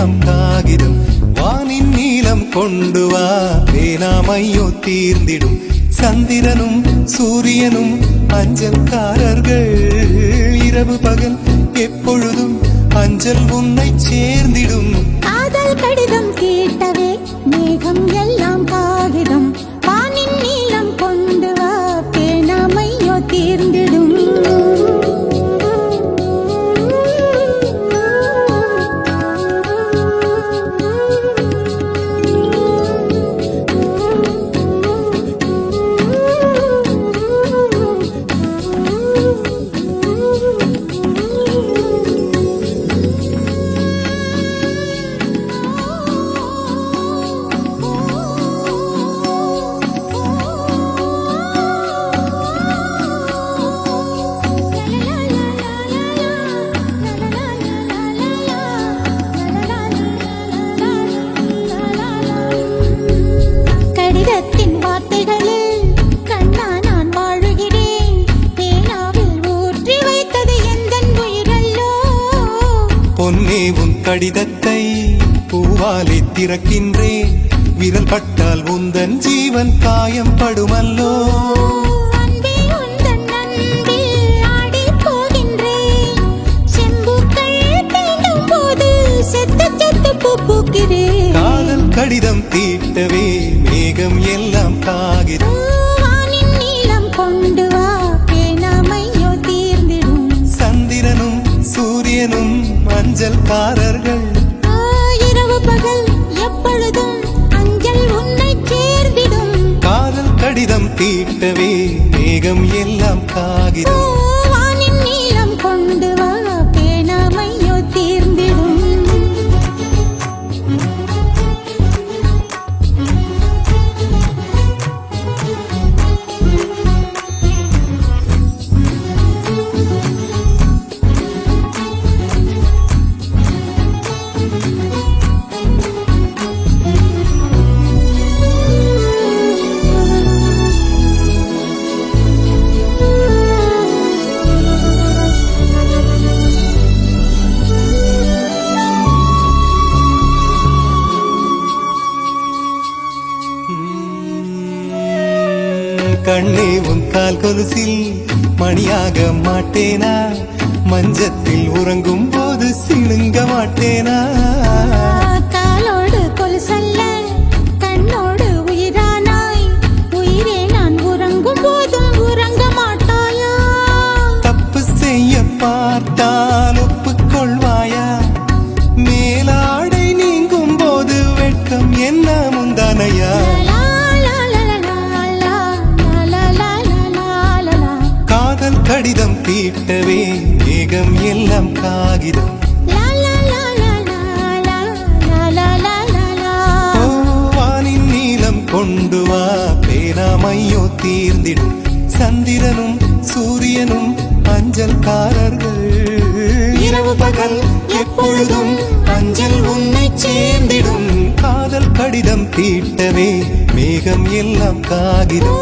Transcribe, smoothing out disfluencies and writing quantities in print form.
எல்லாம் காகிதம் வானின் நீளம் கொண்டு வா பேனாமையோ தீர்ந்திடும் சந்திரனும் சூரியனும் அஞ்சல்காரர்கள் இரவு பகல் எப்பொழுதும் அஞ்சல் உன்னை சேர்ந்திடும் காதல் கடிதம் கேட்டவே மேகம் எல்லாம் காகிதம் வானின் நீளம் கொண்டு வா பேனாமையோ தீர்ந்திடும் கடிதத்தின் வார்த்தைகளில் கண்ணா நான் வாழுகிறேன் பேனாவில் ஊற்றி வைத்தது எந்தன் உயிரல்லோ பொன்னே உன் கடிதத்தை பூவாலே திறக்கின்றேன் விரல் பட்டால் உந்தன் ஜீவன் காயம் படுமல்லோ அன்பே உந்தன் அன்பில் ஆடிப் போகின்றேன் செம்புக்கள் தீண்டும் போது செத்து செத்து பூ பூக்கிறேன் காதல் கடிதம் தீட்டவே மேகம் எல்லாம் காகிதம் வானின் நீளம் கொண்டு வா பேனாமையோ தீர்ந்திடும் சந்திரனும் சூரியனும் அஞ்சல்காரர்கள் இரவு பகல் எப்பொழுதும் அஞ்சல் உன்னை சேர்ந்திடும் காதல் கடிதம் தீட்டவே மேகம் எல்லாம் காகிதம் வானின் நீளம் கொண்டு வா பேனாமையோ தீர்ந்திடும் கண்ணே உன் கால் கொலுசில் மணியாக மாட்டேனா மஞ்சத்தில் உறங்கும் போது சிணுங்க மாட்டேனா காலோடு கொலுசல்ல கண்ணோடு உயிரானாய் உயிரே நான் உறங்கும் போதும் உறங்க மாட்டாயா தப்பு செய்ய பார்த்தால் ஒப்புக்கொள்வாயா மேலாடை நீங்கும் போது வெட்கம் என்ன முந்தானையா காதல் கடிதம் தீட்டவே மேகம் எல்லாம் காகிதம் வானின் நீளம் கொண்டு வா பேனாமையோ தீர்ந்திடும் சந்திரனும் சூரியனும் அஞ்சல்காரர்கள் இரவு பகல் எப்பொழுதும் அஞ்சல் உன்னை சேர்ந்திடும் காதல் கடிதம் தீட்டவே மேகம் எல்லாம் காகிதம்